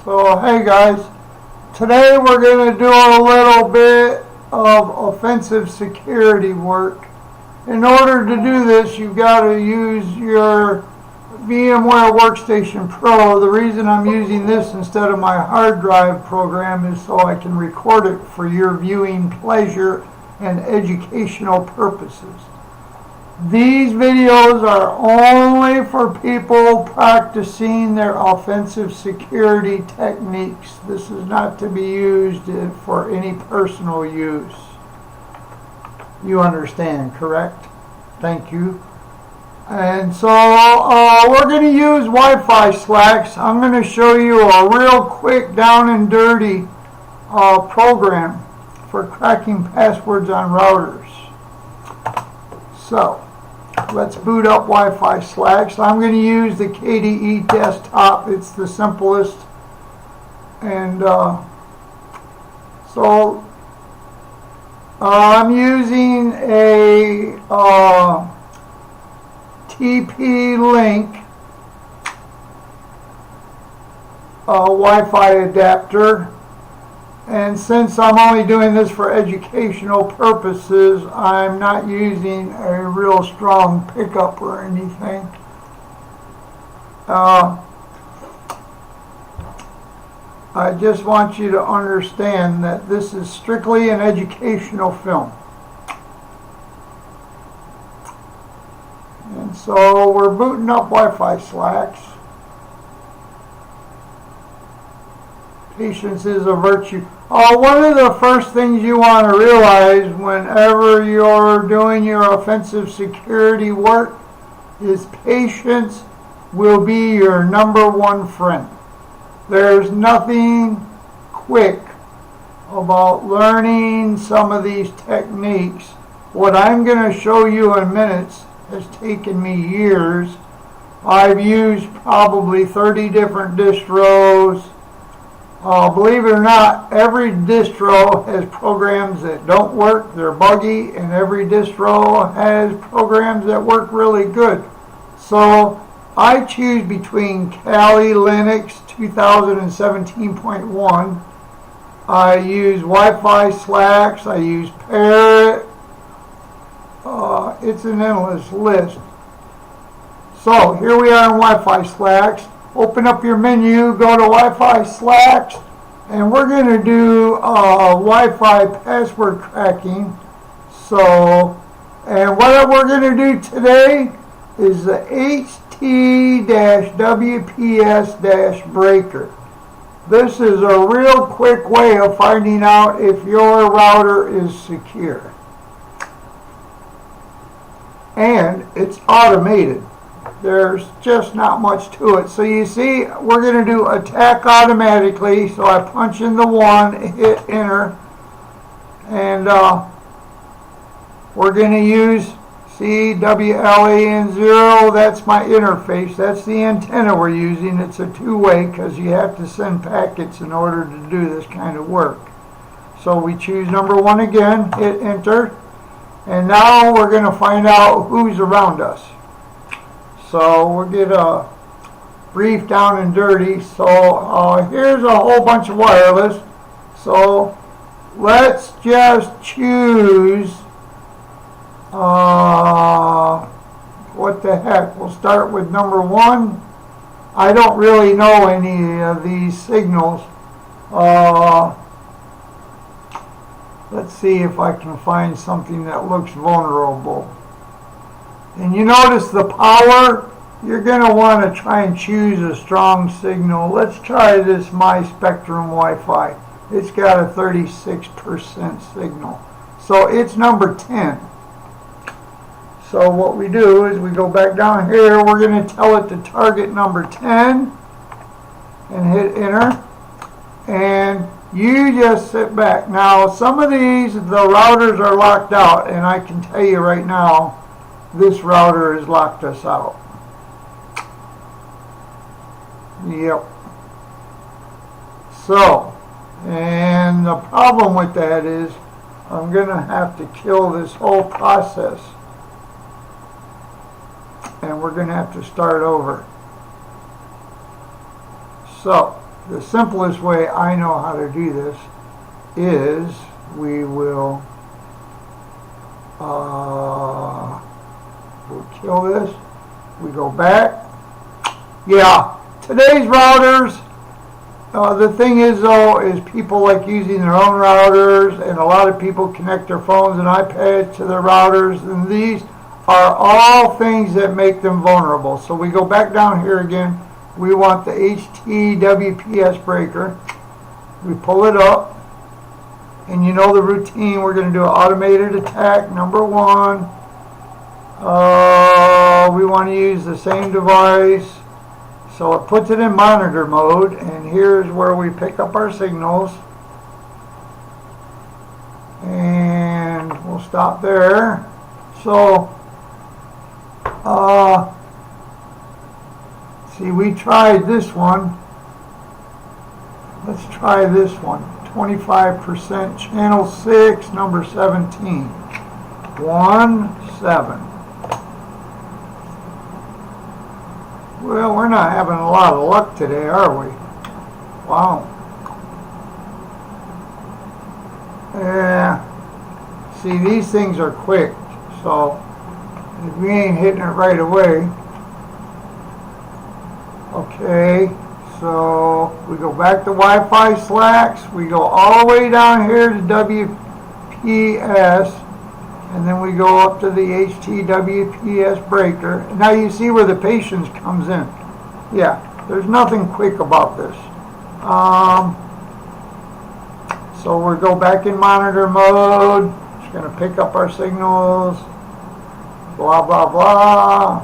So hey guys, today we're going to do a little bit of offensive security work. In order to do this, you've got to use your VMWare Workstation Pro. The reason I'm using this instead of my hard drive program is so I can record it for your viewing pleasure and educational purposes. These videos are only for people practicing their offensive security techniques. This is not to be used for any personal use. You understand, correct? Thank you. And so we're going to use WiFiSlax. I'm going to show you a real quick down and dirty program for cracking passwords on routers. So let's boot up WiFiSlax. I'm going to use the KDE desktop. It's the simplest. And so I'm using a TP-Link Wi-Fi adapter. And since I'm only doing this for educational purposes, I'm not using a real strong pickup or anything. I just want you to understand that this is strictly an educational film. And so we're booting up WiFiSlax. Patience is a virtue. One of the first things you want to realize whenever you're doing your offensive security work is patience will be your #1 friend. There's nothing quick about learning some of these techniques. What I'm going to show you in minutes has taken me years. I've used probably 30 different distros. Believe it or not, every distro has programs that don't work, they're buggy, and every distro has programs that work really good. So I choose between Kali Linux 2017.1. I use WiFiSlax, I use Parrot. It's an endless list. So here we are in WiFiSlax. Open up your menu, go to WiFiSlax, and we're going to do Wi-Fi password cracking. So, and what we're going to do today is the Ht-Wps-Breaker. This is a real quick way of finding out if your router is secure. And it's automated. There's just not much to it. So you see, we're going to do attack automatically. So I punch in the 1, hit enter, and we're going to use CWLAN0. That's my interface. That's the antenna we're using. It's a two-way because you have to send packets in order to do this kind of work. So we choose #1 again, hit enter, and now we're going to find out who's around us. So we'll get a brief down and dirty. So here's a whole bunch of wireless. So let's just choose, what the heck, we'll start with #1. I don't really know any of these signals. Let's see if I can find something that looks vulnerable. And you notice the power, you're going to want to try and choose a strong signal. Let's try this My Spectrum Wi-Fi. It's got a 36% signal. So it's #10. So what we do is we go back down here. We're going to tell it to target #10 and hit enter. And you just sit back. Now some of these, the routers are locked out, and I can tell you right now, this router has locked us out. Yep. So, and the problem with that is I'm going to have to kill this whole process. And we're going to have to start over. So, the simplest way I know how to do this is we will we'll kill this. We go back. Yeah, today's routers, the thing is though, is people like using their own routers, and a lot of people connect their phones and iPads to their routers, and these are all things that make them vulnerable. So we go back down here again. We want the Ht-Wps-Breaker. We pull it up, and you know the routine. We're going to do an automated attack, number 1. We want to use the same device. So it puts it in monitor mode, and here's where we pick up our signals. And we'll stop there. So, see, we tried this one. Let's try this one. 25%, channel 6, number 17. 17. Well, we're not having a lot of luck today, are we? Wow. Yeah. See, these things are quick, so if we ain't hitting it right away. Okay, so we go back to WiFiSlax. We go all the way down here to WPS. And then we go up to the Ht-Wps-Breaker. Now you see where the patience comes in. Yeah, there's nothing quick about this. So we'll go back in monitor mode. Just going to pick up our signals. Blah, blah, blah.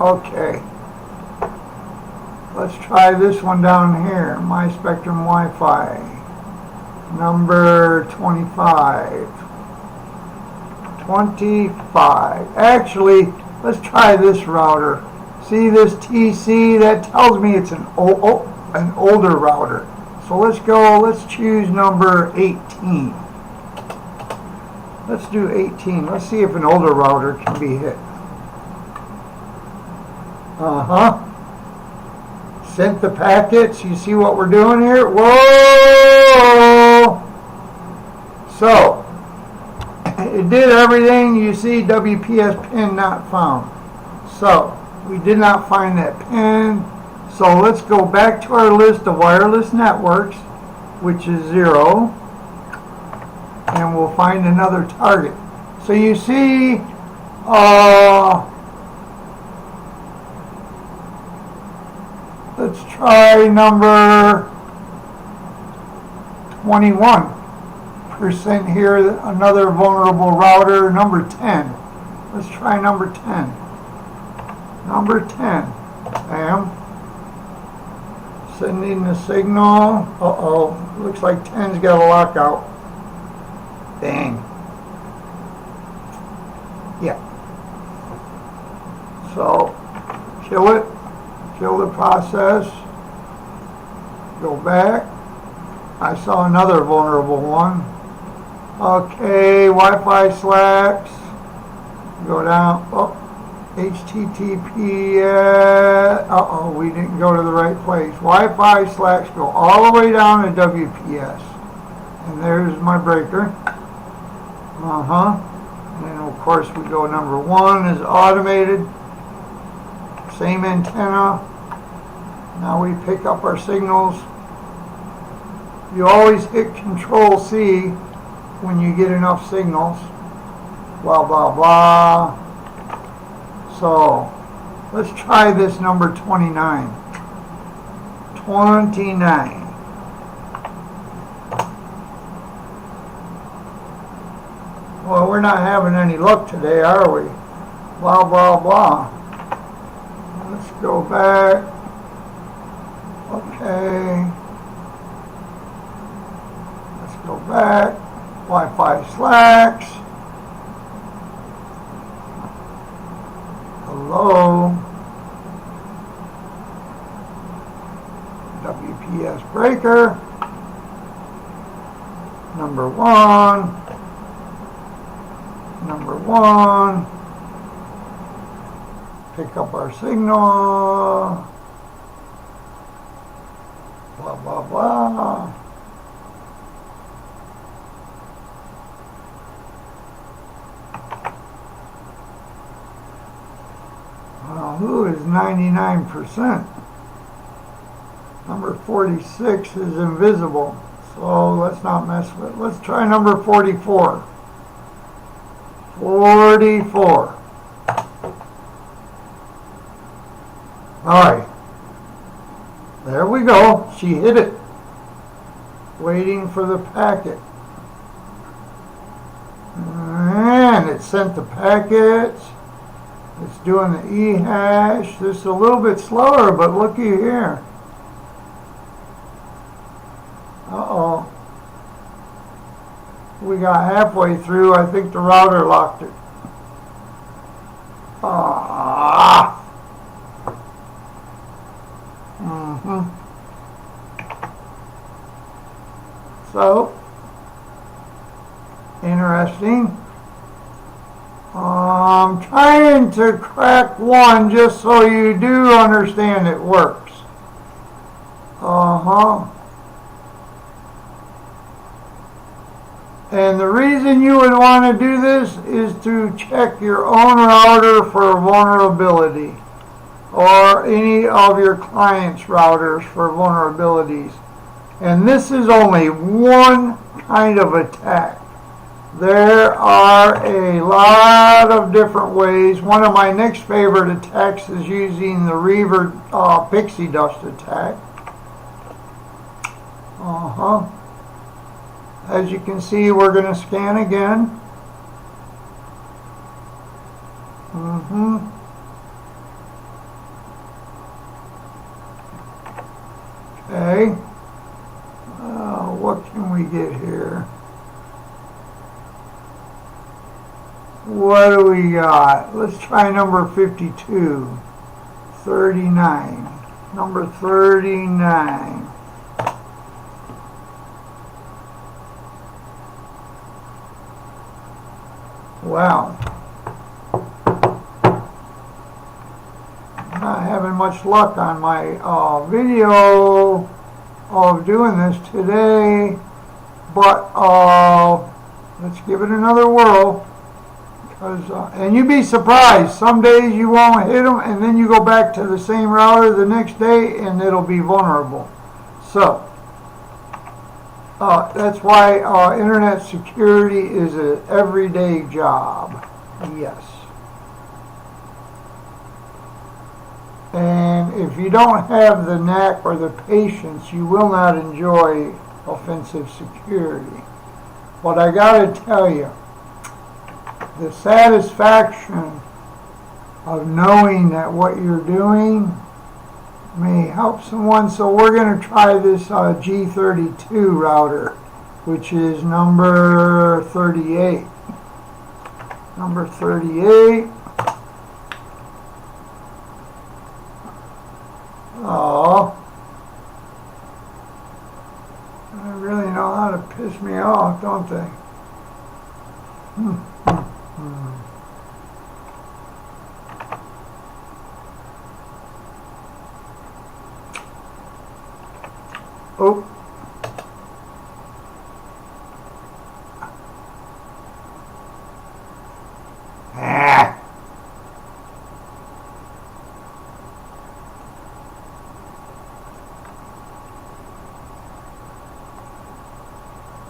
Okay. Let's try this one down here. My Spectrum Wi-Fi. Number 25. 25. Actually, let's try this router. See this TC? That tells me it's an older router. So let's go, let's choose number 18. Let's do 18. Let's see if an older router can be hit. Sent the packets. You see what we're doing here? Whoa! So, it did everything. You see WPS pin not found. So, we did not find that pin. So, let's go back to our list of wireless networks, which is 0. And we'll find another target. So, you see, let's try number 21% here, another vulnerable router, number 10. Let's try number 10. Number 10. Bam. Sending the signal. Uh-oh. Looks like 10's got a lockout. Dang. Yeah. So, kill it. Kill the process. Go back. I saw another vulnerable one. Okay, WiFiSlax. Go down. Oh, HTTP. Uh-oh, we didn't go to the right place. WiFiSlax. Go all the way down to WPS. And there's my breaker. And then, of course, we go number 1 is automated. Same antenna. Now we pick up our signals. You always hit Control C when you get enough signals. Blah, blah, blah. So, let's try this number 29. 29. Well, we're not having any luck today, are we? Blah, blah, blah. Let's go back. Okay. Let's go back. WiFiSlax. Hello. WPS-Breaker. Number 1. Number 1. Pick up our signal. blah, blah. Well, who is 99%? Number 46 is invisible, so let's not mess with it. Let's try number 44. 44. Alright. There we go. She hit it. Waiting for the packet. And it sent the packets. It's doing the e-hash. This is a little bit slower, but looky here. Uh-oh. We got halfway through. I think the router locked it. Ah. So, interesting. I'm trying to crack one just so you do understand it works. And the reason you would want to do this is to check your own router for vulnerability, or any of your clients' routers for vulnerabilities. And this is only one kind of attack. There are a lot of different ways. One of my next favorite attacks is using the Reaver pixie dust attack. As you can see, we're going to scan again. Okay. What can we get here? What do we got? Let's try number 52. 39. Number 39. Wow. Not having much luck on my video of doing this today, but let's give it another whirl. And you'd be surprised. Some days you won't hit them, and then you go back to the same router the next day, and it'll be vulnerable. So that's why internet security is an everyday job. Yes. And if you don't have the knack or the patience, you will not enjoy offensive security. But I got to tell you, the satisfaction of knowing that what you're doing may help someone. So we're going to try this G32 router, which is number 38. Number 38. Oh, they really know how to piss me off, don't they? Oh.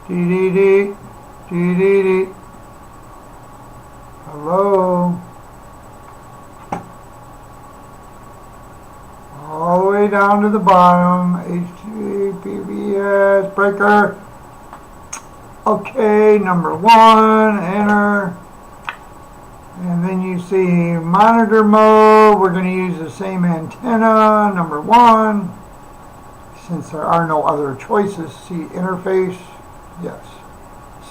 Dee-dee-dee, dee-dee-dee. Hello? All the way down to the bottom. Ht-Wps-Breaker. Okay, number 1, enter. And then you see monitor mode. We're going to use the same antenna, number 1. Since there are no other choices, see interface. Yes.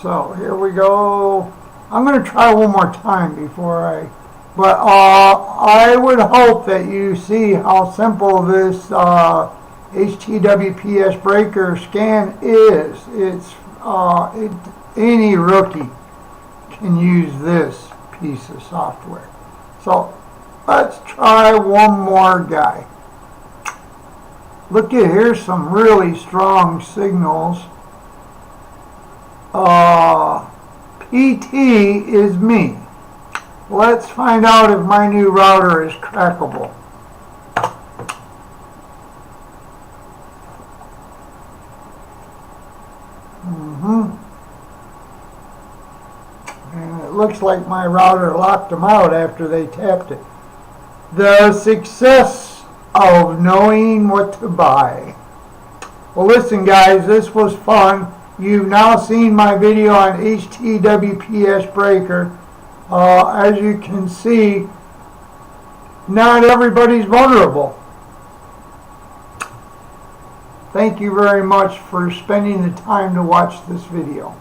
So here we go. I'm going to try one more time before but I would hope that you see how simple this Ht-Wps-Breaker scan is. It's any rookie can use this piece of software. So let's try one more guy. Look at here, some really strong signals. PT is me. Let's find out if my new router is crackable. And it looks like my router locked them out after they tapped it. The success of knowing what to buy. Well, listen guys, this was fun. You've now seen my video on Ht-Wps-Breaker. As you can see, not everybody's vulnerable. Thank you very much for spending the time to watch this video.